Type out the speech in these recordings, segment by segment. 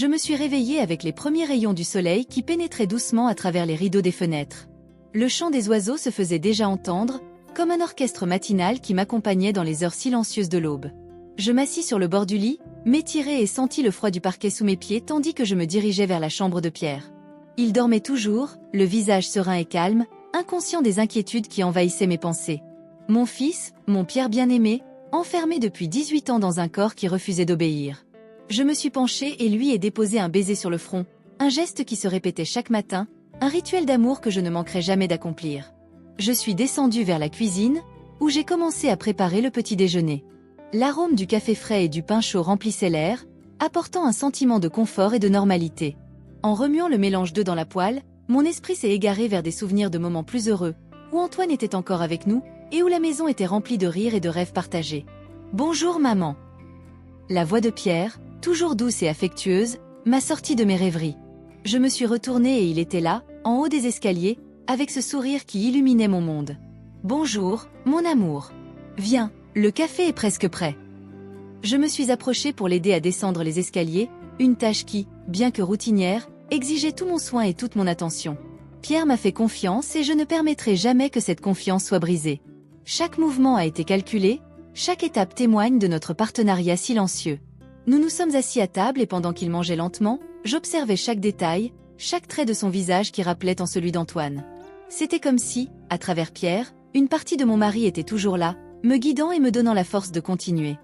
Je me suis réveillée avec les premiers rayons du soleil qui pénétraient doucement à travers les rideaux des fenêtres. Le chant des oiseaux se faisait déjà entendre, comme un orchestre matinal qui m'accompagnait dans les heures silencieuses de l'aube. Je m'assis sur le bord du lit, m'étirai et sentis le froid du parquet sous mes pieds tandis que je me dirigeais vers la chambre de Pierre. Il dormait toujours, le visage serein et calme, inconscient des inquiétudes qui envahissaient mes pensées. Mon fils, mon Pierre bien-aimé, enfermé depuis 18 ans dans un corps qui refusait d'obéir. Je me suis penchée et lui ai déposé un baiser sur le front, un geste qui se répétait chaque matin, un rituel d'amour que je ne manquerai jamais d'accomplir. Je suis descendue vers la cuisine, où j'ai commencé à préparer le petit déjeuner. L'arôme du café frais et du pain chaud remplissait l'air, apportant un sentiment de confort et de normalité. En remuant le mélange d'œufs dans la poêle, mon esprit s'est égaré vers des souvenirs de moments plus heureux, où Antoine était encore avec nous, et où la maison était remplie de rires et de rêves partagés. « Bonjour maman !» La voix de Pierre, toujours douce et affectueuse, m'a sorti de mes rêveries. Je me suis retournée et il était là, en haut des escaliers, avec ce sourire qui illuminait mon monde. « Bonjour, mon amour. Viens, le café est presque prêt. » Je me suis approchée pour l'aider à descendre les escaliers, une tâche qui, bien que routinière, exigeait tout mon soin et toute mon attention. Pierre m'a fait confiance et je ne permettrai jamais que cette confiance soit brisée. Chaque mouvement a été calculé, chaque étape témoigne de notre partenariat silencieux. Nous nous sommes assis à table et pendant qu'il mangeait lentement, j'observais chaque détail, chaque trait de son visage qui rappelait en celui d'Antoine. C'était comme si, à travers Pierre, une partie de mon mari était toujours là, me guidant et me donnant la force de continuer.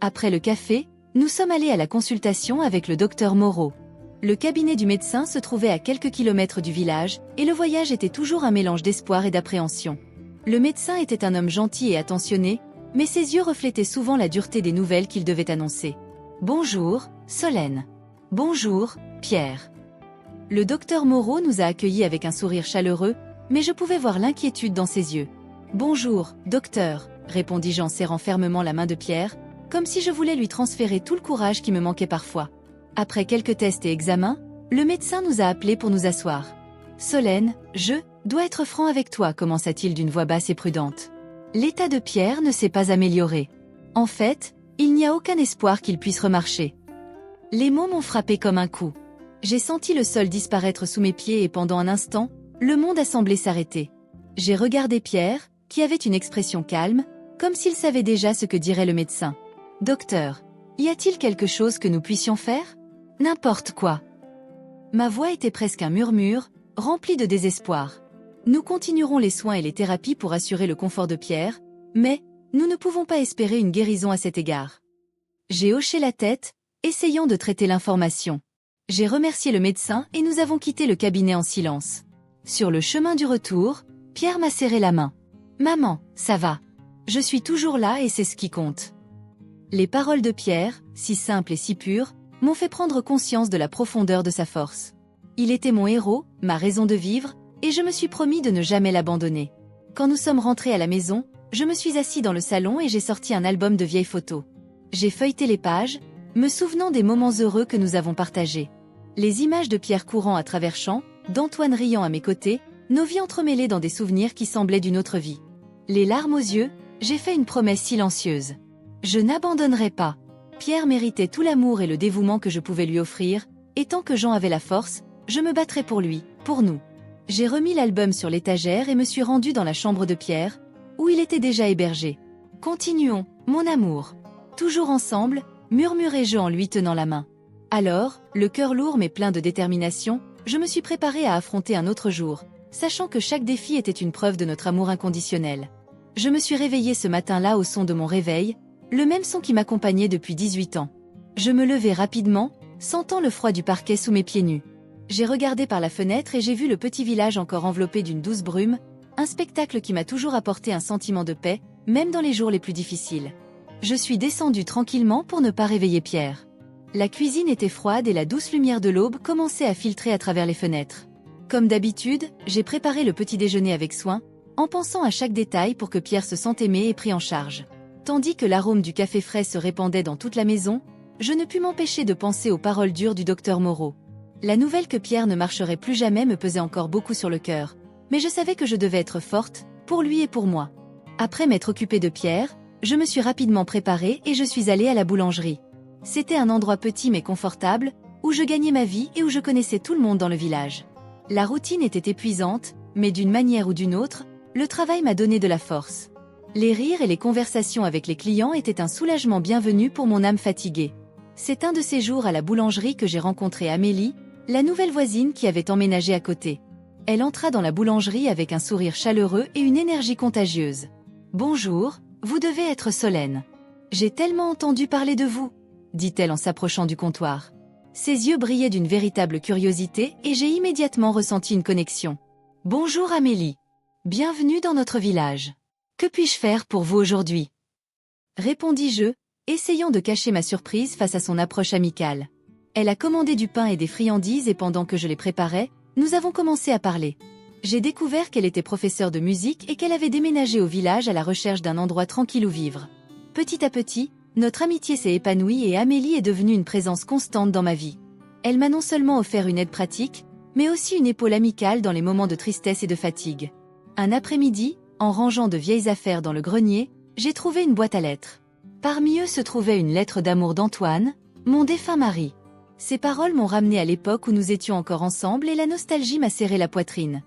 Après le café, nous sommes allés à la consultation avec le docteur Moreau. Le cabinet du médecin se trouvait à quelques kilomètres du village, et le voyage était toujours un mélange d'espoir et d'appréhension. Le médecin était un homme gentil et attentionné, mais ses yeux reflétaient souvent la dureté des nouvelles qu'il devait annoncer. « Bonjour, Solène. Bonjour, Pierre. » Le docteur Moreau nous a accueillis avec un sourire chaleureux, mais je pouvais voir l'inquiétude dans ses yeux. « Bonjour, docteur, » répondis-je en serrant fermement la main de Pierre, comme si je voulais lui transférer tout le courage qui me manquait parfois. Après quelques tests et examens, le médecin nous a appelés pour nous asseoir. « Solène, je dois être franc avec toi, » commença-t-il d'une voix basse et prudente. L'état de Pierre ne s'est pas amélioré. En fait, il n'y a aucun espoir qu'il puisse remarcher. Les mots m'ont frappé comme un coup. J'ai senti le sol disparaître sous mes pieds et pendant un instant, le monde a semblé s'arrêter. J'ai regardé Pierre, qui avait une expression calme, comme s'il savait déjà ce que dirait le médecin. « Docteur, y a-t-il quelque chose que nous puissions faire ? N'importe quoi. » Ma voix était presque un murmure, rempli de désespoir. Nous continuerons les soins et les thérapies pour assurer le confort de Pierre, mais nous ne pouvons pas espérer une guérison à cet égard. J'ai hoché la tête, essayant de traiter l'information. J'ai remercié le médecin et nous avons quitté le cabinet en silence. Sur le chemin du retour, Pierre m'a serré la main. « Maman, ça va. Je suis toujours là et c'est ce qui compte. » Les paroles de Pierre, si simples et si pures, m'ont fait prendre conscience de la profondeur de sa force. Il était mon héros, ma raison de vivre, et je me suis promis de ne jamais l'abandonner. Quand nous sommes rentrés à la maison, je me suis assis dans le salon et j'ai sorti un album de vieilles photos. J'ai feuilleté les pages, me souvenant des moments heureux que nous avons partagés. Les images de Pierre courant à travers champs, d'Antoine riant à mes côtés, nos vies entremêlées dans des souvenirs qui semblaient d'une autre vie. Les larmes aux yeux, j'ai fait une promesse silencieuse. Je n'abandonnerai pas. Pierre méritait tout l'amour et le dévouement que je pouvais lui offrir, et tant que Jean avait la force, je me battrais pour lui, pour nous. J'ai remis l'album sur l'étagère et me suis rendue dans la chambre de Pierre, où il était déjà hébergé. « Continuons, mon amour. Toujours ensemble » murmurai-je en lui tenant la main. Alors, le cœur lourd mais plein de détermination, je me suis préparée à affronter un autre jour, sachant que chaque défi était une preuve de notre amour inconditionnel. Je me suis réveillée ce matin-là au son de mon réveil, le même son qui m'accompagnait depuis 18 ans. Je me levai rapidement, sentant le froid du parquet sous mes pieds nus. J'ai regardé par la fenêtre et j'ai vu le petit village encore enveloppé d'une douce brume, un spectacle qui m'a toujours apporté un sentiment de paix, même dans les jours les plus difficiles. Je suis descendue tranquillement pour ne pas réveiller Pierre. La cuisine était froide et la douce lumière de l'aube commençait à filtrer à travers les fenêtres. Comme d'habitude, j'ai préparé le petit déjeuner avec soin, en pensant à chaque détail pour que Pierre se sente aimé et pris en charge. Tandis que l'arôme du café frais se répandait dans toute la maison, je ne pus m'empêcher de penser aux paroles dures du docteur Moreau. La nouvelle que Pierre ne marcherait plus jamais me pesait encore beaucoup sur le cœur, mais je savais que je devais être forte, pour lui et pour moi. Après m'être occupée de Pierre, je me suis rapidement préparée et je suis allée à la boulangerie. C'était un endroit petit mais confortable, où je gagnais ma vie et où je connaissais tout le monde dans le village. La routine était épuisante, mais d'une manière ou d'une autre, le travail m'a donné de la force. Les rires et les conversations avec les clients étaient un soulagement bienvenu pour mon âme fatiguée. C'est un de ces jours à la boulangerie que j'ai rencontré Amélie, la nouvelle voisine qui avait emménagé à côté. Elle entra dans la boulangerie avec un sourire chaleureux et une énergie contagieuse. « Bonjour, vous devez être Solène. J'ai tellement entendu parler de vous, » dit-elle en s'approchant du comptoir. Ses yeux brillaient d'une véritable curiosité et j'ai immédiatement ressenti une connexion. « Bonjour Amélie. Bienvenue dans notre village. Que puis-je faire pour vous aujourd'hui ?» répondis-je, essayant de cacher ma surprise face à son approche amicale. Elle a commandé du pain et des friandises et pendant que je les préparais, nous avons commencé à parler. J'ai découvert qu'elle était professeure de musique et qu'elle avait déménagé au village à la recherche d'un endroit tranquille où vivre. Petit à petit, notre amitié s'est épanouie et Amélie est devenue une présence constante dans ma vie. Elle m'a non seulement offert une aide pratique, mais aussi une épaule amicale dans les moments de tristesse et de fatigue. Un après-midi, en rangeant de vieilles affaires dans le grenier, j'ai trouvé une boîte à lettres. Parmi eux se trouvait une lettre d'amour d'Antoine, mon défunt mari. Ces paroles m'ont ramené à l'époque où nous étions encore ensemble et la nostalgie m'a serré la poitrine.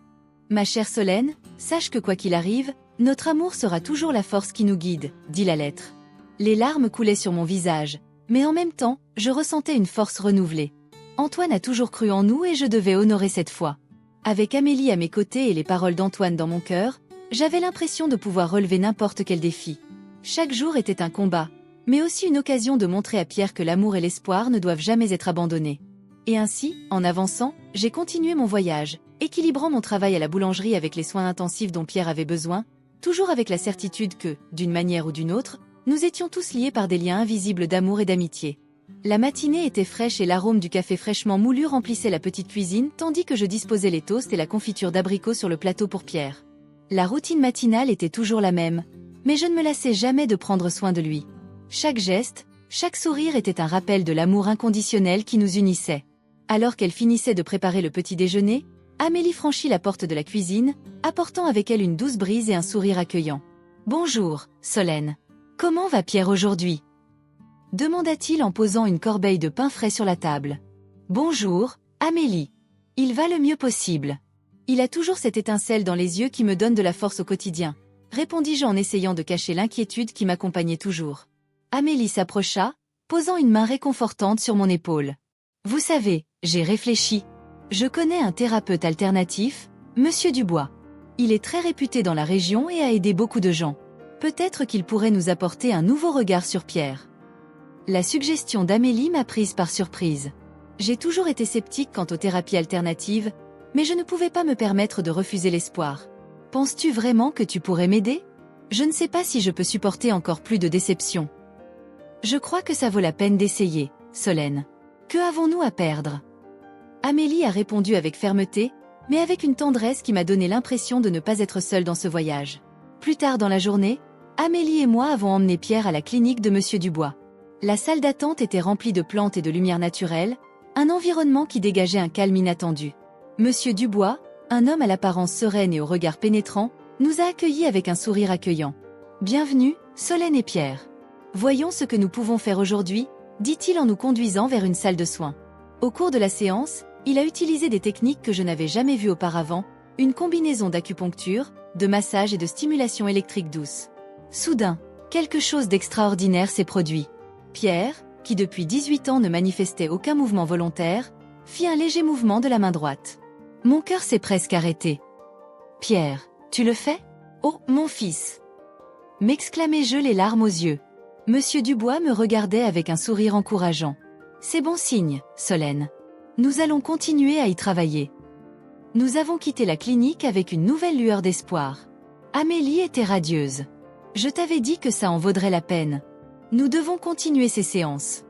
Ma chère Solène, sache que quoi qu'il arrive, notre amour sera toujours la force qui nous guide, dit la lettre. Les larmes coulaient sur mon visage, mais en même temps, je ressentais une force renouvelée. Antoine a toujours cru en nous et je devais honorer cette foi. Avec Amélie à mes côtés et les paroles d'Antoine dans mon cœur, j'avais l'impression de pouvoir relever n'importe quel défi. Chaque jour était un combat, mais aussi une occasion de montrer à Pierre que l'amour et l'espoir ne doivent jamais être abandonnés. Et ainsi, en avançant, j'ai continué mon voyage, équilibrant mon travail à la boulangerie avec les soins intensifs dont Pierre avait besoin, toujours avec la certitude que, d'une manière ou d'une autre, nous étions tous liés par des liens invisibles d'amour et d'amitié. La matinée était fraîche et l'arôme du café fraîchement moulu remplissait la petite cuisine tandis que je disposais les toasts et la confiture d'abricots sur le plateau pour Pierre. La routine matinale était toujours la même, mais je ne me lassais jamais de prendre soin de lui. Chaque geste, chaque sourire était un rappel de l'amour inconditionnel qui nous unissait. Alors qu'elle finissait de préparer le petit déjeuner, Amélie franchit la porte de la cuisine, apportant avec elle une douce brise et un sourire accueillant. « Bonjour, Solène. Comment va Pierre aujourd'hui ?» demanda-t-il en posant une corbeille de pain frais sur la table. « Bonjour, Amélie. Il va le mieux possible. Il a toujours cette étincelle dans les yeux qui me donne de la force au quotidien, » répondis-je en essayant de cacher l'inquiétude qui m'accompagnait toujours. Amélie s'approcha, posant une main réconfortante sur mon épaule. « Vous savez, j'ai réfléchi. Je connais un thérapeute alternatif, Monsieur Dubois. Il est très réputé dans la région et a aidé beaucoup de gens. Peut-être qu'il pourrait nous apporter un nouveau regard sur Pierre. » La suggestion d'Amélie m'a prise par surprise. J'ai toujours été sceptique quant aux thérapies alternatives, mais je ne pouvais pas me permettre de refuser l'espoir. « Penses-tu vraiment que tu pourrais m'aider ? Je ne sais pas si je peux supporter encore plus de déceptions. » Je crois que ça vaut la peine d'essayer, Solène. Que avons-nous à perdre ? Amélie a répondu avec fermeté, mais avec une tendresse qui m'a donné l'impression de ne pas être seule dans ce voyage. Plus tard dans la journée, Amélie et moi avons emmené Pierre à la clinique de Monsieur Dubois. La salle d'attente était remplie de plantes et de lumière naturelle, un environnement qui dégageait un calme inattendu. Monsieur Dubois, un homme à l'apparence sereine et au regard pénétrant, nous a accueillis avec un sourire accueillant. « Bienvenue, Solène et Pierre. Voyons ce que nous pouvons faire aujourd'hui, » dit-il en nous conduisant vers une salle de soins. Au cours de la séance, il a utilisé des techniques que je n'avais jamais vues auparavant, une combinaison d'acupuncture, de massage et de stimulation électrique douce. Soudain, quelque chose d'extraordinaire s'est produit. Pierre, qui depuis 18 ans ne manifestait aucun mouvement volontaire, fit un léger mouvement de la main droite. Mon cœur s'est presque arrêté. « Pierre, tu le fais ? Oh, mon fils !» m'exclamai-je les larmes aux yeux. Monsieur Dubois me regardait avec un sourire encourageant. « C'est bon signe, Solène. Nous allons continuer à y travailler. » Nous avons quitté la clinique avec une nouvelle lueur d'espoir. Amélie était radieuse. « Je t'avais dit que ça en vaudrait la peine. Nous devons continuer ces séances. »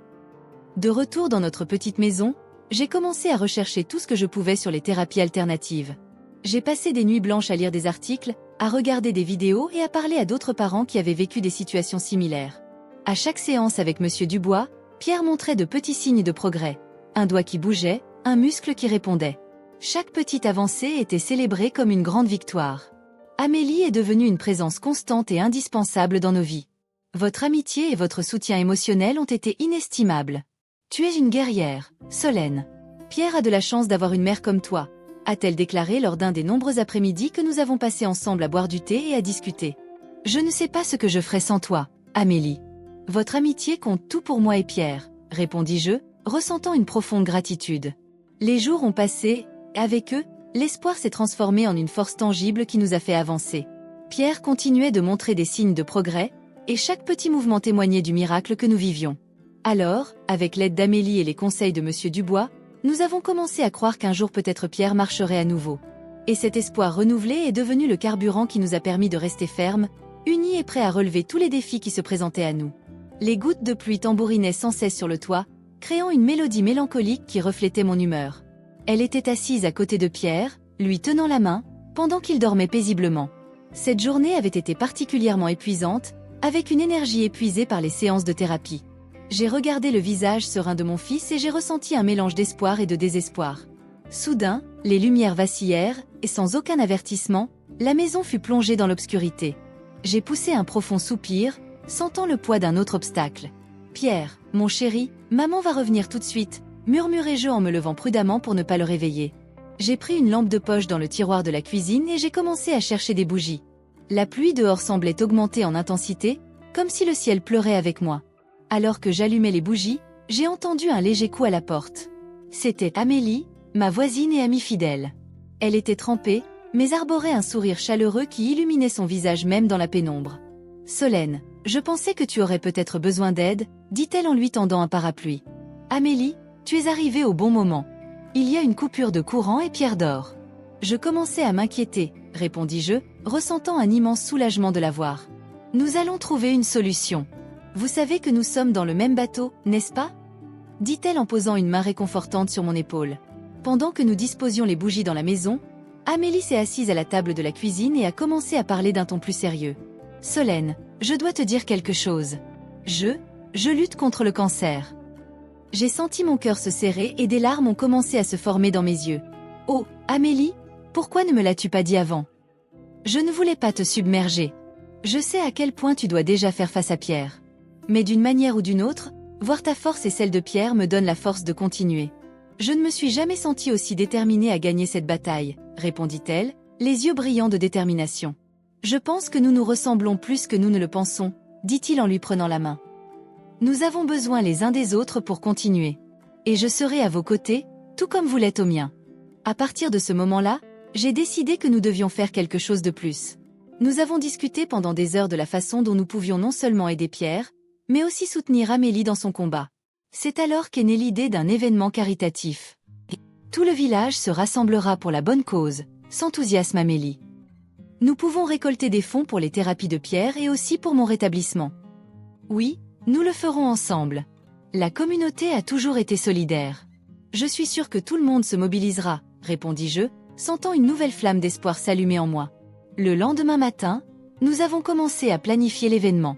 De retour dans notre petite maison, j'ai commencé à rechercher tout ce que je pouvais sur les thérapies alternatives. J'ai passé des nuits blanches à lire des articles, à regarder des vidéos et à parler à d'autres parents qui avaient vécu des situations similaires. À chaque séance avec Monsieur Dubois, Pierre montrait de petits signes de progrès. Un doigt qui bougeait, un muscle qui répondait. Chaque petite avancée était célébrée comme une grande victoire. Amélie est devenue une présence constante et indispensable dans nos vies. Votre amitié et votre soutien émotionnel ont été inestimables. Tu es une guerrière, Solène. Pierre a de la chance d'avoir une mère comme toi, a-t-elle déclaré lors d'un des nombreux après-midi que nous avons passés ensemble à boire du thé et à discuter. Je ne sais pas ce que je ferais sans toi, Amélie. Votre amitié compte tout pour moi et Pierre, répondis-je, ressentant une profonde gratitude. Les jours ont passé, et avec eux, l'espoir s'est transformé en une force tangible qui nous a fait avancer. Pierre continuait de montrer des signes de progrès, et chaque petit mouvement témoignait du miracle que nous vivions. Alors, avec l'aide d'Amélie et les conseils de Monsieur Dubois, nous avons commencé à croire qu'un jour peut-être Pierre marcherait à nouveau. Et cet espoir renouvelé est devenu le carburant qui nous a permis de rester fermes, unis et prêts à relever tous les défis qui se présentaient à nous. Les gouttes de pluie tambourinaient sans cesse sur le toit, créant une mélodie mélancolique qui reflétait mon humeur. Elle était assise à côté de Pierre, lui tenant la main, pendant qu'il dormait paisiblement. Cette journée avait été particulièrement épuisante, avec une énergie épuisée par les séances de thérapie. J'ai regardé le visage serein de mon fils et j'ai ressenti un mélange d'espoir et de désespoir. Soudain, les lumières vacillèrent, et sans aucun avertissement, la maison fut plongée dans l'obscurité. J'ai poussé un profond soupir, sentant le poids d'un autre obstacle. « Pierre, mon chéri, maman va revenir tout de suite », murmurai-je en me levant prudemment pour ne pas le réveiller. J'ai pris une lampe de poche dans le tiroir de la cuisine et j'ai commencé à chercher des bougies. La pluie dehors semblait augmenter en intensité, comme si le ciel pleurait avec moi. Alors que j'allumais les bougies, j'ai entendu un léger coup à la porte. C'était Amélie, ma voisine et amie fidèle. Elle était trempée, mais arborait un sourire chaleureux qui illuminait son visage même dans la pénombre. « Solène, je pensais que tu aurais peut-être besoin d'aide, » dit-elle en lui tendant un parapluie. « Amélie, tu es arrivée au bon moment. Il y a une coupure de courant et Pierre dort. » Je commençais à m'inquiéter, répondis-je, ressentant un immense soulagement de la voir. « Nous allons trouver une solution. Vous savez que nous sommes dans le même bateau, n'est-ce pas ?» dit-elle en posant une main réconfortante sur mon épaule. Pendant que nous disposions les bougies dans la maison, Amélie s'est assise à la table de la cuisine et a commencé à parler d'un ton plus sérieux. « Solène, je dois te dire quelque chose. Je lutte contre le cancer. » J'ai senti mon cœur se serrer et des larmes ont commencé à se former dans mes yeux. « Oh, Amélie, pourquoi ne me l'as-tu pas dit avant ? Je ne voulais pas te submerger. Je sais à quel point tu dois déjà faire face à Pierre. Mais d'une manière ou d'une autre, voir ta force et celle de Pierre me donne la force de continuer. Je ne me suis jamais sentie aussi déterminée à gagner cette bataille, répondit-elle, les yeux brillants de détermination. Je pense que nous nous ressemblons plus que nous ne le pensons, dit-il en lui prenant la main. Nous avons besoin les uns des autres pour continuer. Et je serai à vos côtés, tout comme vous l'êtes au mien. À partir de ce moment-là, j'ai décidé que nous devions faire quelque chose de plus. Nous avons discuté pendant des heures de la façon dont nous pouvions non seulement aider Pierre, mais aussi soutenir Amélie dans son combat. C'est alors qu'est née l'idée d'un événement caritatif. Tout le village se rassemblera pour la bonne cause, s'enthousiasme Amélie. Nous pouvons récolter des fonds pour les thérapies de Pierre et aussi pour mon rétablissement. Oui, nous le ferons ensemble. La communauté a toujours été solidaire. Je suis sûre que tout le monde se mobilisera, répondis-je, sentant une nouvelle flamme d'espoir s'allumer en moi. Le lendemain matin, nous avons commencé à planifier l'événement.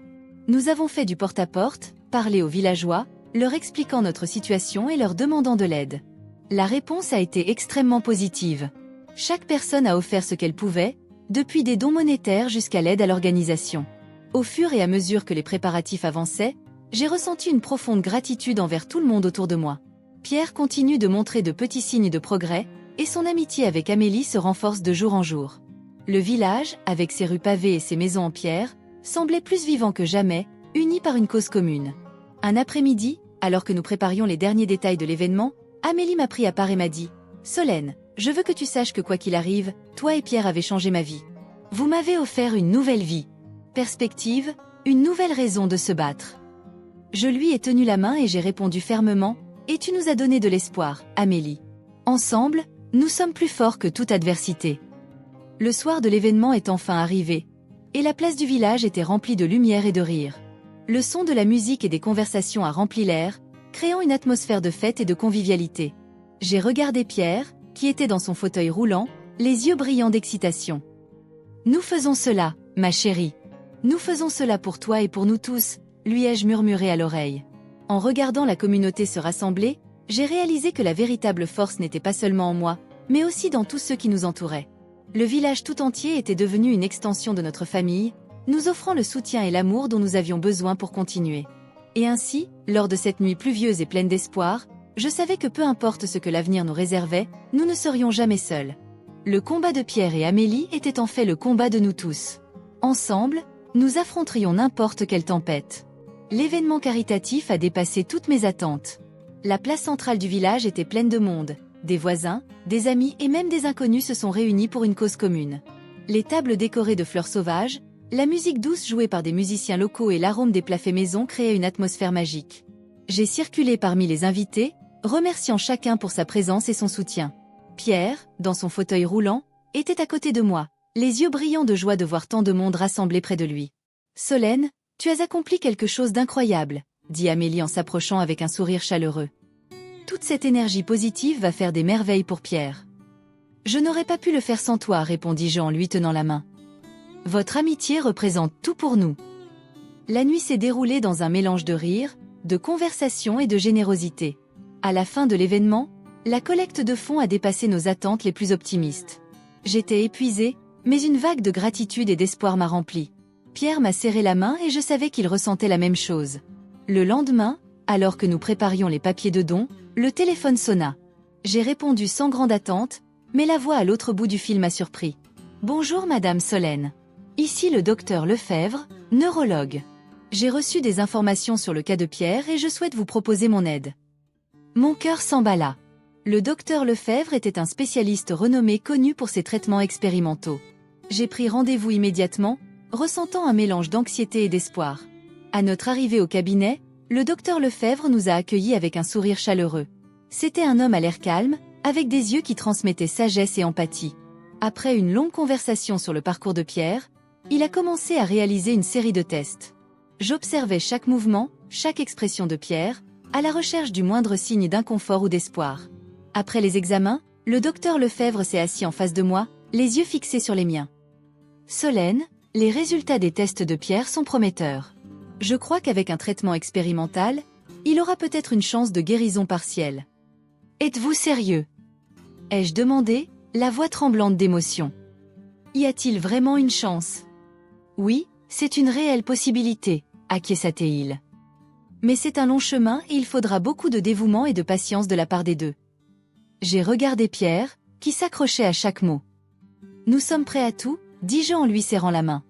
Nous avons fait du porte-à-porte, parlé aux villageois, leur expliquant notre situation et leur demandant de l'aide. La réponse a été extrêmement positive. Chaque personne a offert ce qu'elle pouvait, depuis des dons monétaires jusqu'à l'aide à l'organisation. Au fur et à mesure que les préparatifs avançaient, j'ai ressenti une profonde gratitude envers tout le monde autour de moi. Pierre continue de montrer de petits signes de progrès, et son amitié avec Amélie se renforce de jour en jour. Le village, avec ses rues pavées et ses maisons en pierre, semblait plus vivant que jamais, uni par une cause commune. Un après-midi, alors que nous préparions les derniers détails de l'événement, Amélie m'a pris à part et m'a dit « Solène, je veux que tu saches que quoi qu'il arrive, toi et Pierre avez changé ma vie. Vous m'avez offert une nouvelle vie. Perspective, une nouvelle raison de se battre. » Je lui ai tenu la main et j'ai répondu fermement « Et tu nous as donné de l'espoir, Amélie. Ensemble, nous sommes plus forts que toute adversité. » Le soir de l'événement est enfin arrivé, et la place du village était remplie de lumière et de rire. Le son de la musique et des conversations a rempli l'air, créant une atmosphère de fête et de convivialité. J'ai regardé Pierre, qui était dans son fauteuil roulant, les yeux brillants d'excitation. « Nous faisons cela, ma chérie. Nous faisons cela pour toi et pour nous tous, » lui ai-je murmuré à l'oreille. En regardant la communauté se rassembler, j'ai réalisé que la véritable force n'était pas seulement en moi, mais aussi dans tous ceux qui nous entouraient. Le village tout entier était devenu une extension de notre famille, nous offrant le soutien et l'amour dont nous avions besoin pour continuer. Et ainsi, lors de cette nuit pluvieuse et pleine d'espoir, je savais que peu importe ce que l'avenir nous réservait, nous ne serions jamais seuls. Le combat de Pierre et Amélie était en fait le combat de nous tous. Ensemble, nous affronterions n'importe quelle tempête. L'événement caritatif a dépassé toutes mes attentes. La place centrale du village était pleine de monde. Des voisins, des amis et même des inconnus se sont réunis pour une cause commune. Les tables décorées de fleurs sauvages, la musique douce jouée par des musiciens locaux et l'arôme des plats faits maison créaient une atmosphère magique. J'ai circulé parmi les invités, remerciant chacun pour sa présence et son soutien. Pierre, dans son fauteuil roulant, était à côté de moi, les yeux brillants de joie de voir tant de monde rassemblé près de lui. « Solène, tu as accompli quelque chose d'incroyable », dit Amélie en s'approchant avec un sourire chaleureux. Toute cette énergie positive va faire des merveilles pour Pierre. Je n'aurais pas pu le faire sans toi, répondis-je en lui tenant la main. Votre amitié représente tout pour nous. La nuit s'est déroulée dans un mélange de rire, de conversation et de générosité. À la fin de l'événement, la collecte de fonds a dépassé nos attentes les plus optimistes. J'étais épuisée, mais une vague de gratitude et d'espoir m'a remplie. Pierre m'a serré la main et je savais qu'il ressentait la même chose. Le lendemain, alors que nous préparions les papiers de dons, le téléphone sonna. J'ai répondu sans grande attente, mais la voix à l'autre bout du fil m'a surpris. « Bonjour Madame Solène. Ici le docteur Lefebvre, neurologue. J'ai reçu des informations sur le cas de Pierre et je souhaite vous proposer mon aide. » Mon cœur s'emballa. Le docteur Lefebvre était un spécialiste renommé connu pour ses traitements expérimentaux. J'ai pris rendez-vous immédiatement, ressentant un mélange d'anxiété et d'espoir. À notre arrivée au cabinet, le docteur Lefebvre nous a accueillis avec un sourire chaleureux. C'était un homme à l'air calme, avec des yeux qui transmettaient sagesse et empathie. Après une longue conversation sur le parcours de Pierre, il a commencé à réaliser une série de tests. J'observais chaque mouvement, chaque expression de Pierre, à la recherche du moindre signe d'inconfort ou d'espoir. Après les examens, le docteur Lefebvre s'est assis en face de moi, les yeux fixés sur les miens. « Solène, les résultats des tests de Pierre sont prometteurs. Je crois qu'avec un traitement expérimental, il aura peut-être une chance de guérison partielle. Êtes-vous sérieux ?» ai-je demandé, la voix tremblante d'émotion. Y a-t-il vraiment une chance? Oui, c'est une réelle possibilité, acquiesça-t-il. Mais c'est un long chemin et il faudra beaucoup de dévouement et de patience de la part des deux. J'ai regardé Pierre, qui s'accrochait à chaque mot. Nous sommes prêts à tout, dis-je en lui serrant la main.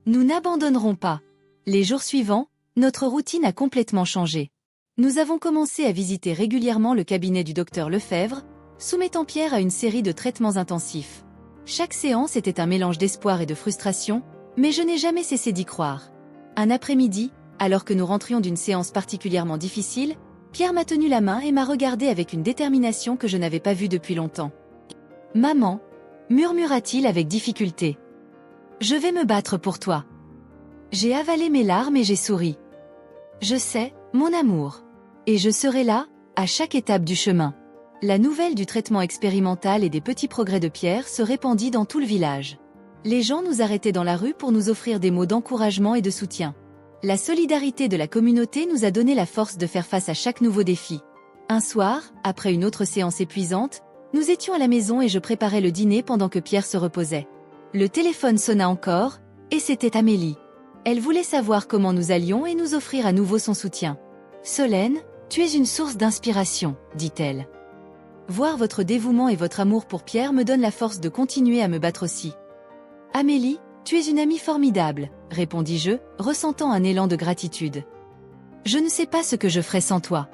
Nous n'abandonnerons pas. Les jours suivants, notre routine a complètement changé. Nous avons commencé à visiter régulièrement le cabinet du docteur Lefebvre, soumettant Pierre à une série de traitements intensifs. Chaque séance était un mélange d'espoir et de frustration, mais je n'ai jamais cessé d'y croire. Un après-midi, alors que nous rentrions d'une séance particulièrement difficile, Pierre m'a tenu la main et m'a regardé avec une détermination que je n'avais pas vue depuis longtemps. « Maman » murmura-t-il avec difficulté. « Je vais me battre pour toi. » J'ai avalé mes larmes et j'ai souri. « Je sais, mon amour. Et je serai là, à chaque étape du chemin. » La nouvelle du traitement expérimental et des petits progrès de Pierre se répandit dans tout le village. Les gens nous arrêtaient dans la rue pour nous offrir des mots d'encouragement et de soutien. La solidarité de la communauté nous a donné la force de faire face à chaque nouveau défi. Un soir, après une autre séance épuisante, nous étions à la maison et je préparais le dîner pendant que Pierre se reposait. Le téléphone sonna encore, et c'était Amélie. Elle voulait savoir comment nous allions et nous offrir à nouveau son soutien. « Solène, tu es une source d'inspiration, » dit-elle. « Voir votre dévouement et votre amour pour Pierre me donne la force de continuer à me battre aussi. »« Amélie, tu es une amie formidable, » répondis-je, ressentant un élan de gratitude. « Je ne sais pas ce que je ferais sans toi. »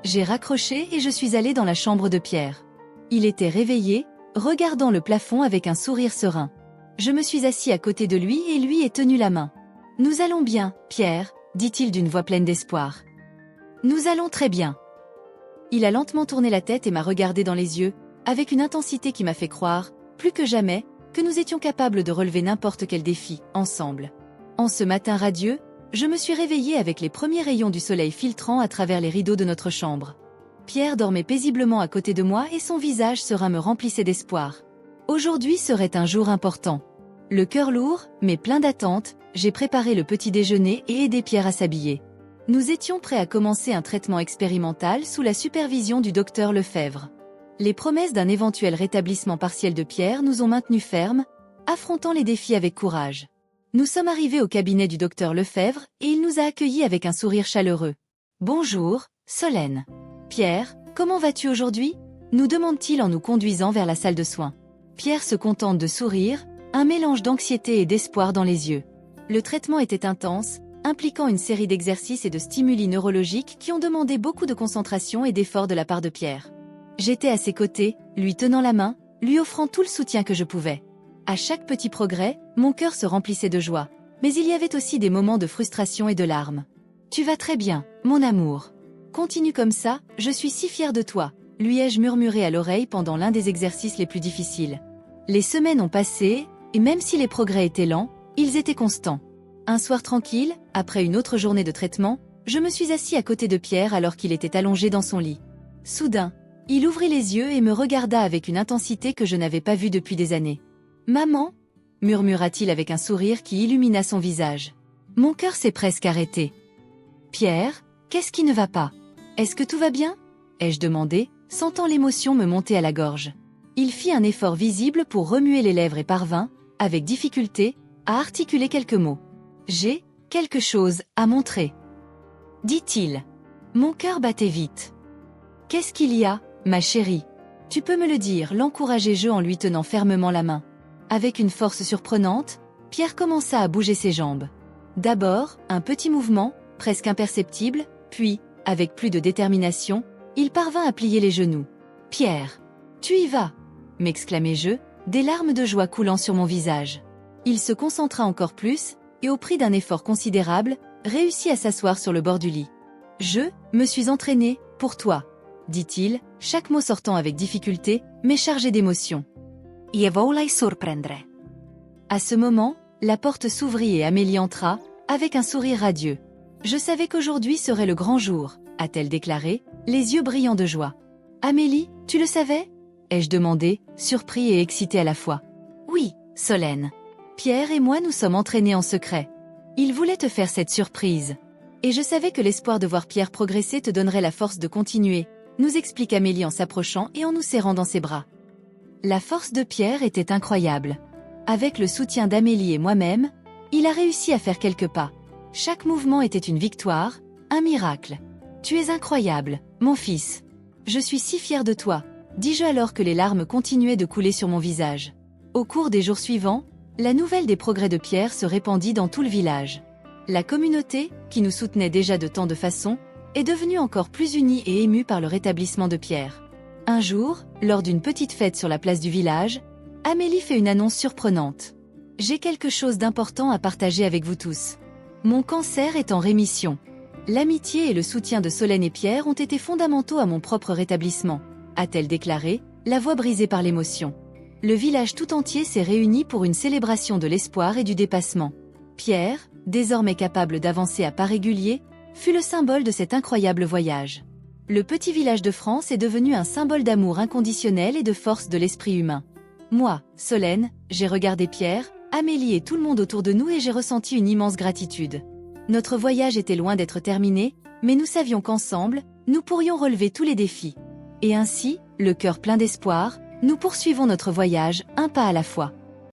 J'ai raccroché et je suis allée dans la chambre de Pierre. Il était réveillé, regardant le plafond avec un sourire serein. Je me suis assis à côté de lui et lui ai tenu la main. « Nous allons bien, Pierre, » dit-il d'une voix pleine d'espoir. « Nous allons très bien. » Il a lentement tourné la tête et m'a regardé dans les yeux, avec une intensité qui m'a fait croire, plus que jamais, que nous étions capables de relever n'importe quel défi, ensemble. En ce matin radieux, je me suis réveillée avec les premiers rayons du soleil filtrant à travers les rideaux de notre chambre. Pierre dormait paisiblement à côté de moi et son visage serein me remplissait d'espoir. Aujourd'hui serait un jour important. Le cœur lourd, mais plein d'attente, j'ai préparé le petit déjeuner et aidé Pierre à s'habiller. Nous étions prêts à commencer un traitement expérimental sous la supervision du docteur Lefebvre. Les promesses d'un éventuel rétablissement partiel de Pierre nous ont maintenus fermes, affrontant les défis avec courage. Nous sommes arrivés au cabinet du docteur Lefebvre et il nous a accueillis avec un sourire chaleureux. « Bonjour, Solène. Pierre, comment vas-tu aujourd'hui ?» nous demande-t-il en nous conduisant vers la salle de soins. Pierre se contente de sourire, un mélange d'anxiété et d'espoir dans les yeux. Le traitement était intense, impliquant une série d'exercices et de stimuli neurologiques qui ont demandé beaucoup de concentration et d'efforts de la part de Pierre. J'étais à ses côtés, lui tenant la main, lui offrant tout le soutien que je pouvais. À chaque petit progrès, mon cœur se remplissait de joie. Mais il y avait aussi des moments de frustration et de larmes. « Tu vas très bien, mon amour. Continue comme ça, je suis si fière de toi », lui ai-je murmuré à l'oreille pendant l'un des exercices les plus difficiles. Les semaines ont passé, et même si les progrès étaient lents, ils étaient constants. Un soir tranquille, après une autre journée de traitement, je me suis assis à côté de Pierre alors qu'il était allongé dans son lit. Soudain, il ouvrit les yeux et me regarda avec une intensité que je n'avais pas vue depuis des années. « Maman ?» murmura-t-il avec un sourire qui illumina son visage. Mon cœur s'est presque arrêté. « Pierre, qu'est-ce qui ne va pas? Est-ce que tout va bien ?» ai-je demandé, sentant l'émotion me monter à la gorge. Il fit un effort visible pour remuer les lèvres et parvint, avec difficulté, à articuler quelques mots. « J'ai quelque chose à montrer. » dit-il. Mon cœur battait vite. « Qu'est-ce qu'il y a, ma chérie? Tu peux me le dire, l'encourageai-je en lui tenant fermement la main. Avec une force surprenante, Pierre commença à bouger ses jambes. D'abord, un petit mouvement, presque imperceptible, puis, avec plus de détermination, il parvint à plier les genoux. « Pierre, tu y vas !» m'exclamai-je, des larmes de joie coulant sur mon visage. Il se concentra encore plus, et au prix d'un effort considérable, réussit à s'asseoir sur le bord du lit. « Je me suis entraîné, pour toi », dit-il, chaque mot sortant avec difficulté, mais chargé d'émotion. « Je voulais surprendre. » À ce moment, la porte s'ouvrit et Amélie entra, avec un sourire radieux. « Je savais qu'aujourd'hui serait le grand jour », a-t-elle déclaré, les yeux brillants de joie. « Amélie, tu le savais ?» ai-je demandé, surpris et excité à la fois. « Oui, Solène. Pierre et moi nous sommes entraînés en secret. Il voulait te faire cette surprise. Et je savais que l'espoir de voir Pierre progresser te donnerait la force de continuer, nous explique Amélie en s'approchant et en nous serrant dans ses bras. La force de Pierre était incroyable. Avec le soutien d'Amélie et moi-même, il a réussi à faire quelques pas. Chaque mouvement était une victoire, un miracle. « Tu es incroyable, mon fils. Je suis si fière de toi », dis-je alors que les larmes continuaient de couler sur mon visage. Au cours des jours suivants, la nouvelle des progrès de Pierre se répandit dans tout le village. La communauté, qui nous soutenait déjà de tant de façons, est devenue encore plus unie et émue par le rétablissement de Pierre. Un jour, lors d'une petite fête sur la place du village, Amélie fait une annonce surprenante. « J'ai quelque chose d'important à partager avec vous tous. Mon cancer est en rémission. L'amitié et le soutien de Solène et Pierre ont été fondamentaux à mon propre rétablissement », a-t-elle déclaré, la voix brisée par l'émotion. Le village tout entier s'est réuni pour une célébration de l'espoir et du dépassement. Pierre, désormais capable d'avancer à pas réguliers, fut le symbole de cet incroyable voyage. Le petit village de France est devenu un symbole d'amour inconditionnel et de force de l'esprit humain. Moi, Solène, j'ai regardé Pierre, Amélie et tout le monde autour de nous et j'ai ressenti une immense gratitude. Notre voyage était loin d'être terminé, mais nous savions qu'ensemble, nous pourrions relever tous les défis. Et ainsi, le cœur plein d'espoir, nous poursuivons notre voyage, un pas à la fois.